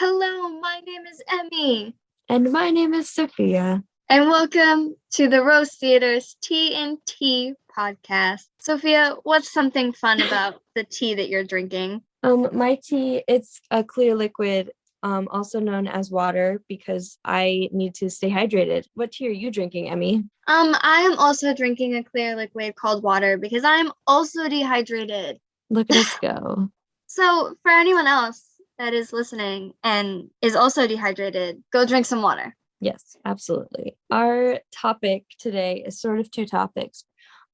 Hello, my name is Eme, And my name is Sophia. and welcome to the Rose Theater's TnTea Podcast. Sophia, what's something fun about the tea that you're drinking? My tea, it's a clear liquid, also known as water, because I need to stay hydrated. What tea are you drinking, Eme? I am also drinking a clear liquid called water because I'm also dehydrated. Look at us go. So, for anyone else that is listening and is also dehydrated, go drink some water. Yes, absolutely. Our topic today is sort of two topics.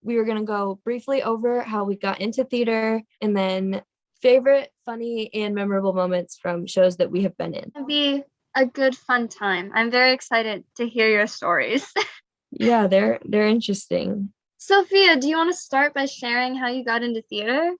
We were going to go briefly over how we got into theater and then favorite, funny, and memorable moments from shows that we have been in. It'll be a good, fun time. I'm very excited to hear your stories. Yeah, they're interesting. Sophia, do you want to start by sharing how you got into theater?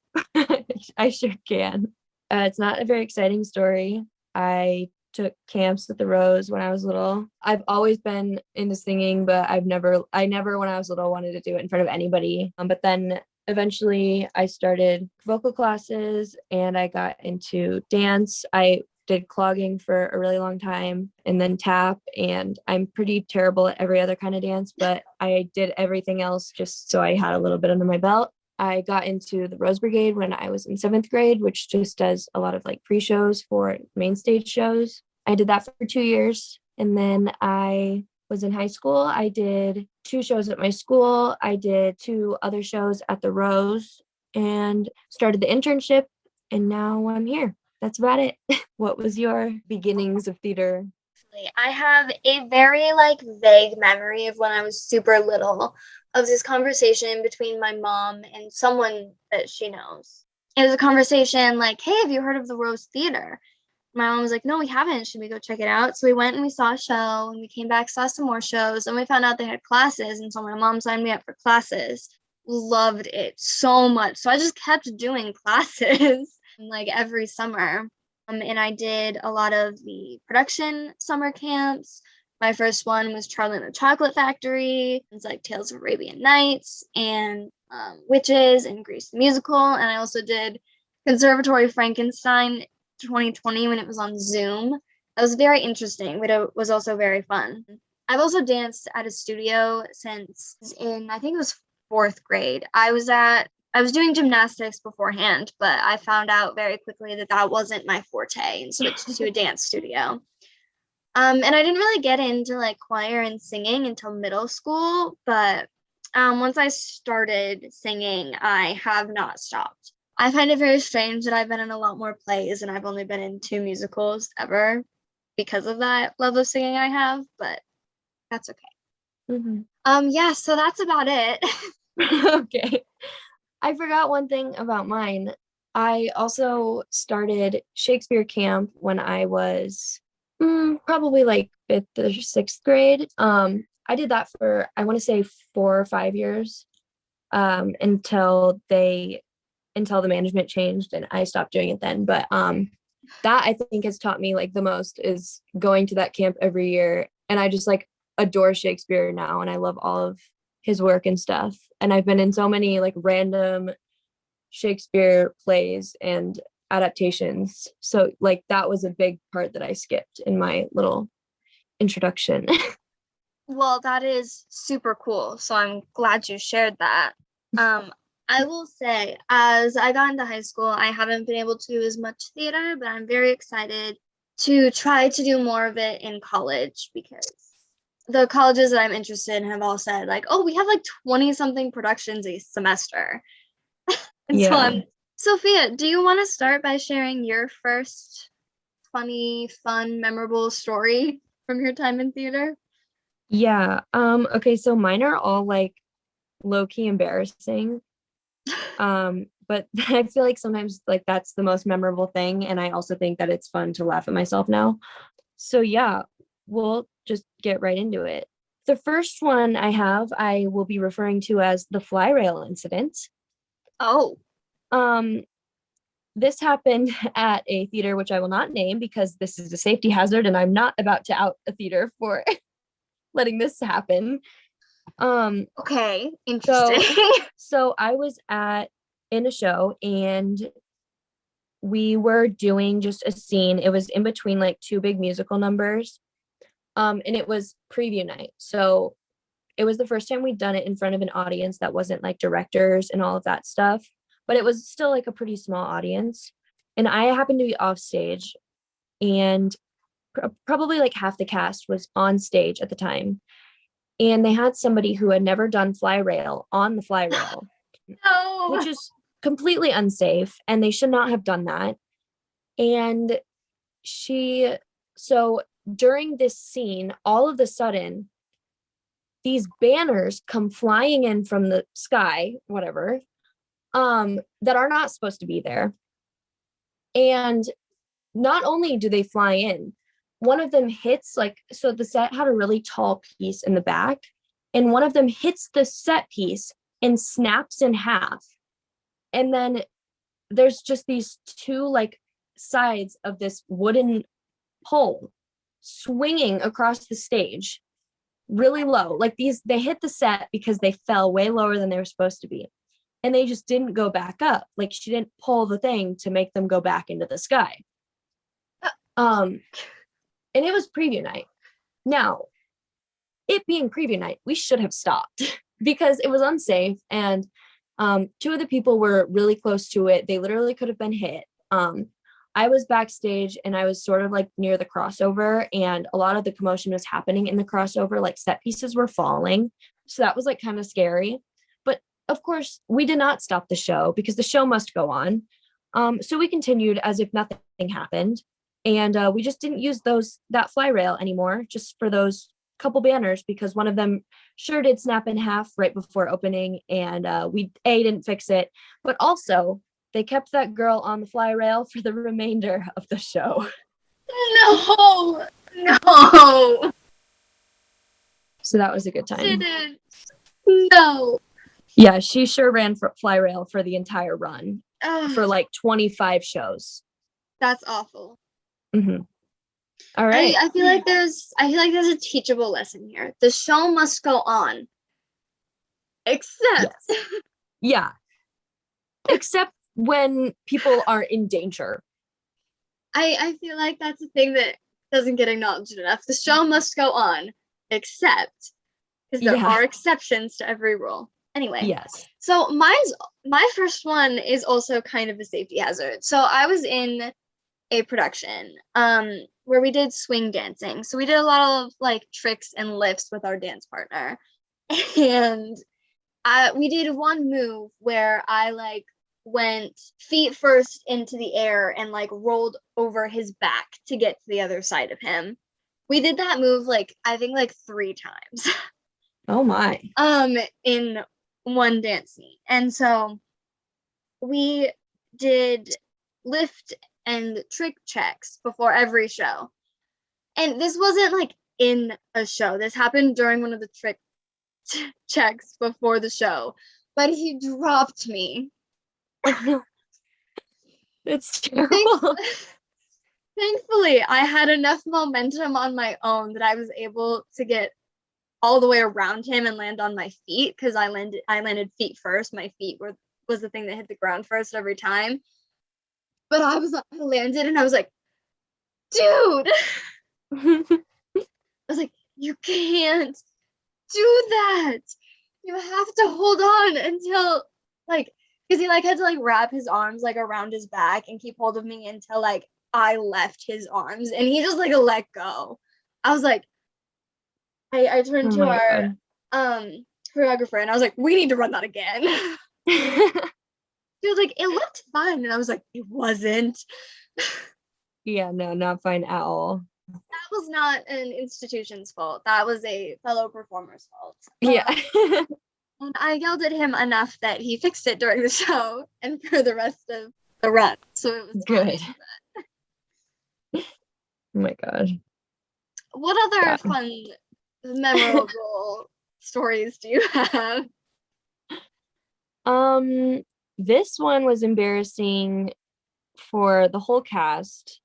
I sure can. It's not a very exciting story. I took camps at the Rose when I was little. I've always been into singing, but I never when I was little wanted to do it in front of anybody. But then eventually I started vocal classes and I got into dance. I did clogging for a really long time and then tap, and I'm pretty terrible at every other kind of dance, but I did everything else just so I had a little bit under my belt. I got into the Rose Brigade when I was in 7th grade, which just does a lot of like pre-shows for main stage shows. I did that for 2 years. And then I was in high school. I did 2 shows at my school. I did 2 other shows at the Rose and started the internship. And now I'm here. That's about it. What was your beginnings of theater? I have a very vague memory of when I was super little of this conversation between my mom and someone that she knows. It was a conversation like, "Hey, have you heard of the Rose Theater?" My mom was like, "No, we haven't. Should we go check it out?" So we went and we saw a show, and we came back, saw some more shows, and we found out they had classes. And so my mom signed me up for classes. Loved it so much. So I just kept doing classes like every summer. And I did a lot of the production summer camps. My first one was Charlie and the Chocolate Factory. It's like Tales of Arabian Nights and Witches and Grease the Musical. And I also did Conservatory Frankenstein 2020 when it was on Zoom. That was very interesting, but it was also very fun. I've also danced at a studio since I think it was 4th grade. I was doing gymnastics beforehand, but I found out very quickly that that wasn't my forte and switched to a dance studio. And I didn't really get into like choir and singing until middle school, but once I started singing, I have not stopped. I find it very strange that I've been in a lot more plays and I've only been in 2 musicals ever because of that love of singing I have, but that's okay. Yeah, so that's about it. Okay. I forgot one thing about mine. I also started Shakespeare camp when I was probably like 5th or 6th grade. I did that for, I want to say 4 or 5 years, until the management changed and I stopped doing it then. But that I think has taught me like the most is going to that camp every year. And I just like adore Shakespeare now, and I love all of his work and stuff. And I've been in so many like random Shakespeare plays and adaptations. So like that was a big part that I skipped in my little introduction. Well, that is super cool. So I'm glad you shared that. I will say, as I got into high school, I haven't been able to do as much theater, but I'm very excited to try to do more of it in college because the colleges that I'm interested in have all said, like, "Oh, we have like 20 something productions a semester." And so Yeah. Sophia, do you want to start by sharing your first funny, fun, memorable story from your time in theater? Yeah. Okay, so mine are all like low-key embarrassing. But I feel like sometimes like that's the most memorable thing. And I also think that it's fun to laugh at myself now. So yeah, we'll just get right into it. The first one I will be referring to as the fly rail incident. Oh, This happened at a theater, which I will not name because this is a safety hazard and I'm not about to out a theater for letting this happen. okay, interesting. So I was in a show and we were doing just a scene. It was in between like two big musical numbers. And it was preview night. So it was the first time we'd done it in front of an audience that wasn't like directors and all of that stuff, but it was still like a pretty small audience. And I happened to be off stage, and probably like half the cast was on stage at the time. And they had somebody who had never done fly rail on the fly rail, No. which is completely unsafe. And they should not have done that. And so during this scene, all of a sudden, these banners come flying in from the sky, whatever, that are not supposed to be there. And not only do they fly in, one of them hits so the set had a really tall piece in the back, and one of them hits the set piece and snaps in half. And then there's just these two like sides of this wooden pole swinging across the stage really low. Like they hit the set because they fell way lower than they were supposed to be. And they just didn't go back up. Like she didn't pull the thing to make them go back into the sky. And it was preview night. Now, it being preview night, we should have stopped because it was unsafe. And two of the people were really close to it. They literally could have been hit. I was backstage and I was sort of like near the crossover, and a lot of the commotion was happening in the crossover, like set pieces were falling. So that was like kind of scary. But of course, we did not stop the show because the show must go on. So we continued as if nothing happened. And we just didn't use that fly rail anymore, just for those couple banners, because one of them sure did snap in half right before opening, and we didn't fix it. But also, they kept that girl on the fly rail for the remainder of the show. No. So that was a good time. Didn't. No. Yeah, she sure ran for fly rail for the entire run. For like 25 shows. That's awful. Mm-hmm. All right. I feel like there's a teachable lesson here. The show must go on. Except. Yes. Yeah. Except when people are in danger. I feel like that's a thing that doesn't get acknowledged enough. The show must go on, except because there are exceptions to every rule. Anyway. Yes. So my first one is also kind of a safety hazard. So I was in a production where we did swing dancing. So we did a lot of like tricks and lifts with our dance partner. And we did one move where I like went feet first into the air and like rolled over his back to get to the other side of him. We did that move like I think like 3 times. Oh my. In one dance scene. And so we did lift and trick checks before every show. And this wasn't like in a show. This happened during one of the trick checks before the show. But he dropped me. Oh no. It's terrible. Thankfully, I had enough momentum on my own that I was able to get all the way around him and land on my feet, because I landed feet first. My feet was the thing that hit the ground first every time. But I landed and I was like, dude. I was like, you can't do that. You have to hold on until like, because he like had to like wrap his arms like around his back and keep hold of me until like I left his arms, and he just like let go. I was like, I turned to our choreographer and I was like, we need to run that again. She was like, it looked fine, and I was like, it wasn't. Yeah, no, not fine at all. That was not an institution's fault. That was a fellow performer's fault. Yeah. And I yelled at him enough that he fixed it during the show and for the rest of the run. So it was good. Oh my god. What other fun, memorable stories do you have? This one was embarrassing for the whole cast.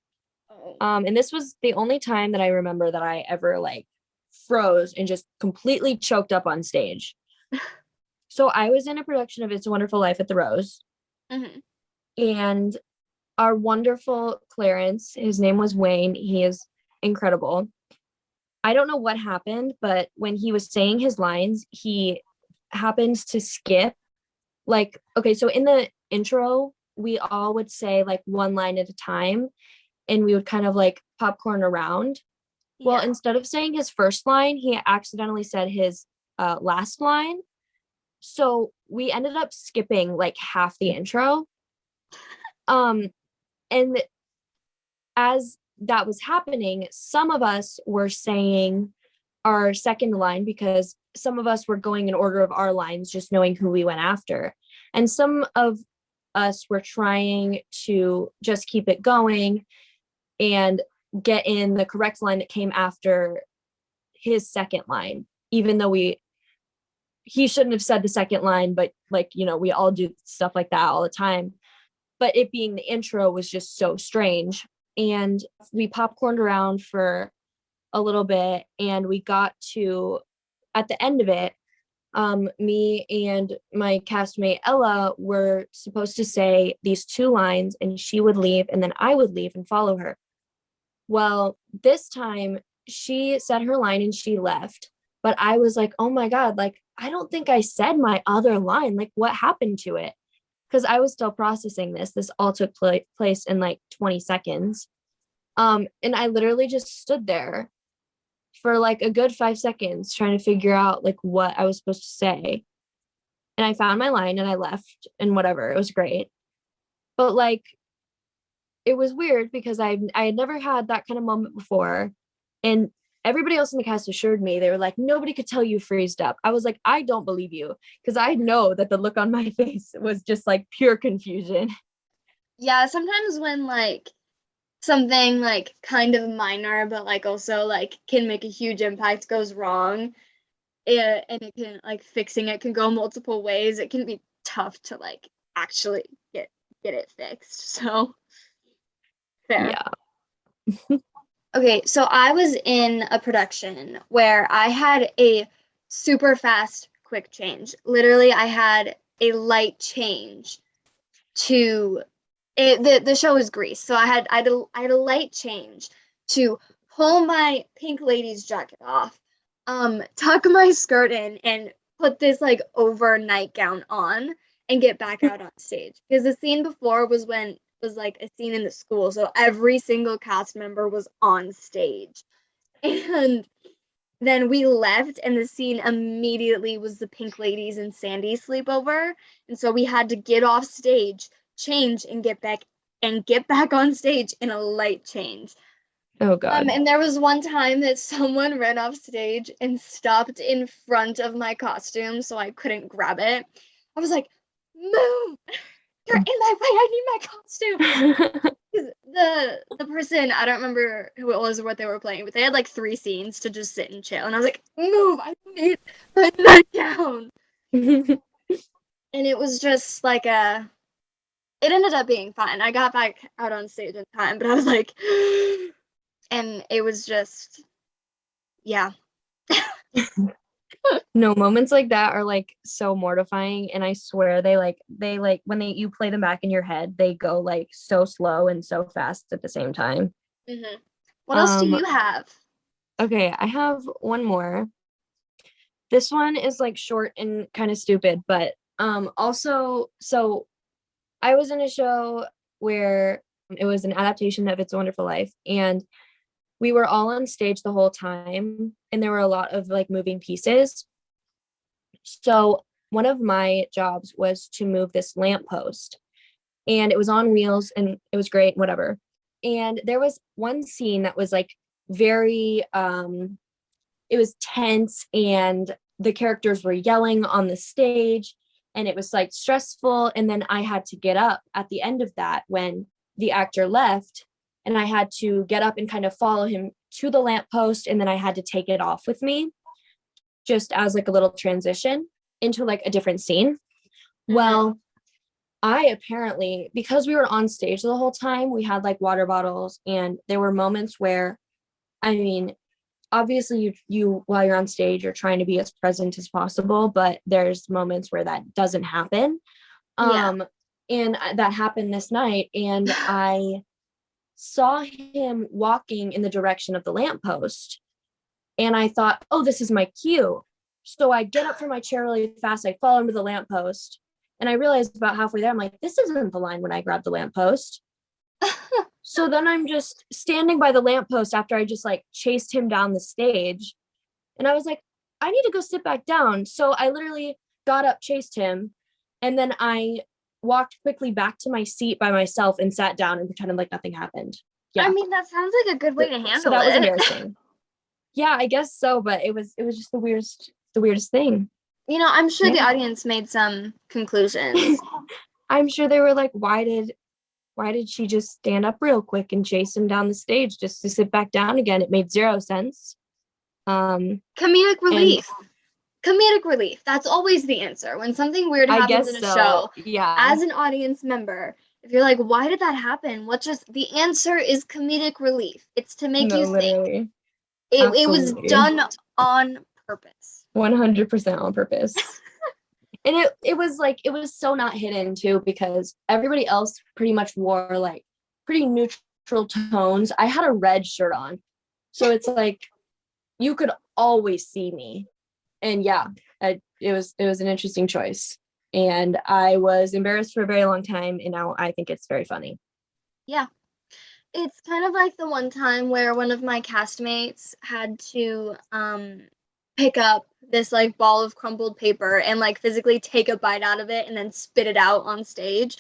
And this was the only time that I remember that I ever like froze and just completely choked up on stage. So I was in a production of It's a Wonderful Life at the Rose. Mm-hmm. And our wonderful Clarence, his name was Wayne. He is incredible. I don't know what happened, but when he was saying his lines, he happens to skip. Like, okay, so in the intro, we all would say like one line at a time, and we would kind of like popcorn around. Well, instead of saying his first line, he accidentally said his last line. So we ended up skipping like half the intro. And as that was happening, some of us were saying our second line because some of us were going in order of our lines, just knowing who we went after. And some of us were trying to just keep it going and get in the correct line that came after his second line, even though he shouldn't have said the second line, but like, you know, we all do stuff like that all the time. But it being the intro was just so strange. And we popcorned around for a little bit, and we got to, at the end of it, me and my castmate Ella were supposed to say these two lines, and she would leave, and then I would leave and follow her. Well, this time she said her line and she left, but I was like, oh my God, like, I don't think I said my other line. Like, what happened to it? Because I was still processing this. This all took place in like 20 seconds. And I literally just stood there for like a good 5 seconds trying to figure out like what I was supposed to say. And I found my line and I left and whatever. It was great. But like, it was weird because I had never had that kind of moment before. And everybody else in the cast assured me, they were like, nobody could tell you freezed up. I was like, I don't believe you, because I know that the look on my face was just like pure confusion. Yeah, sometimes when like something like kind of minor, but like also like can make a huge impact goes wrong, and it can like fixing it can go multiple ways. It can be tough to like actually get it fixed. So fair. Yeah. Okay, so I was in a production where I had a super fast quick change. Literally, I had a light change to it. The show is Grease, so I had a light change to pull my pink lady's jacket off, tuck my skirt in, and put this like over nightgown on and get back out on stage. Because the scene before was like a scene in the school, so every single cast member was on stage. And then we left, and the scene immediately was the Pink Ladies and Sandy sleepover. And so we had to get off stage, change, and get back on stage in a light change. Oh God. And there was one time that someone ran off stage and stopped in front of my costume, so I couldn't grab it. I was like, move! You're in my way. I need my costume. The person, I don't remember who it was or what they were playing, but they had like 3 scenes to just sit and chill. And I was like, move, I need my nightgown. And it was just like it ended up being fine. I got back out on stage in time, but I was like, and it was just, yeah. No, moments like that are like so mortifying, and I swear they like when you play them back in your head, they go like so slow and so fast at the same time. Mm-hmm. What else do you have? Okay, I have one more. This one is like short and kind of stupid, but also, so I was in a show where it was an adaptation of It's a Wonderful Life, and we were all on stage the whole time, and there were a lot of like moving pieces. So one of my jobs was to move this lamppost, and it was on wheels and it was great, whatever. And there was one scene that was like very it was tense, and the characters were yelling on the stage, and it was like stressful. And then I had to get up at the end of that when the actor left, and I had to get up and kind of follow him to the lamppost, and then I had to take it off with me just as like a little transition into like a different scene. Mm-hmm. Well, I apparently, because we were on stage the whole time, we had like water bottles, and there were moments where, I mean, obviously you while you're on stage, you're trying to be as present as possible, but there's moments where that doesn't happen. Yeah. And that happened this night. And I saw him walking in the direction of the lamppost. And I thought, oh, this is my cue. So I get up from my chair really fast. I fall under the lamppost. And I realized about halfway there, I'm like, this isn't the line when I grabbed the lamppost. So then I'm just standing by the lamppost after I just like chased him down the stage. And I was like, I need to go sit back down. So I literally got up, chased him. And then I walked quickly back to my seat by myself and sat down and pretended like nothing happened. Yeah. I mean, that sounds like a good way to handle it. So that was embarrassing. Yeah, I guess so. But it was just the weirdest thing. You know, I'm sure the audience made some conclusions. I'm sure they were like, why did she just stand up real quick and chase him down the stage just to sit back down again? It made zero sense. Comedic relief. Comedic relief. That's always the answer. When something weird happens in a show, as an audience member, if you're like, why did that happen? The answer is comedic relief. It's to make you think. It was done on purpose. 100% on purpose. And it was so not hidden too, because everybody else pretty much wore like pretty neutral tones. I had a red shirt on. So it's like you could always see me. And it was an interesting choice. And I was embarrassed for a very long time. And now I think it's very funny. Yeah. It's kind of like the one time where one of my castmates had to pick up this like ball of crumpled paper and like physically take a bite out of it and then spit it out on stage.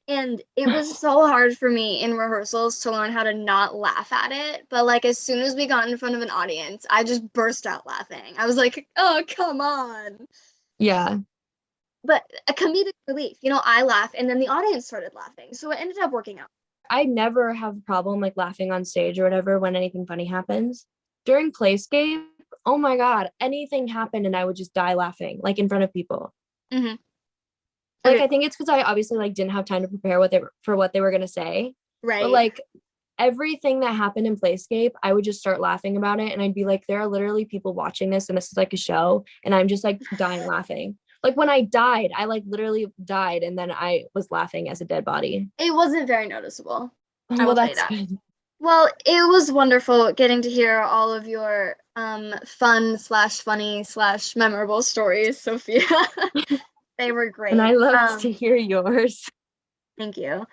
And it was so hard for me in rehearsals to learn how to not laugh at it. But like as soon as we got in front of an audience, I just burst out laughing. I was like, oh, come on. Yeah. But a comedic relief, you know, I laugh and then the audience started laughing. So it ended up working out. I never have a problem like laughing on stage or whatever when anything funny happens. During Playscape, oh my God, anything happened and I would just die laughing, like in front of people. Mm-hmm. Like, I think it's because I obviously like didn't have time to prepare what they were gonna say. Right. But like everything that happened in Playscape, I would just start laughing about it. And I'd be like, there are literally people watching this and this is like a show. And I'm just like dying laughing. Like when I died, I like literally died and then I was laughing as a dead body. It wasn't very noticeable. Well, that's good. Well, it was wonderful getting to hear all of your fun/funny/memorable stories, Sophia. They were great. And I loved to hear yours. Thank you.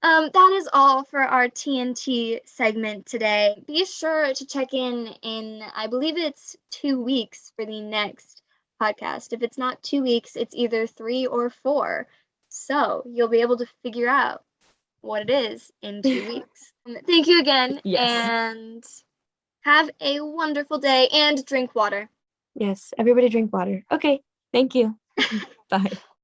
That is all for our TnT segment today. Be sure to check in I believe it's 2 weeks for the next podcast. If it's not 2 weeks, it's either 3 or 4. So you'll be able to figure out what it is in 2 weeks. Thank you again. Yes. And have a wonderful day and drink water. Yes, everybody drink water. Okay, thank you. Bye.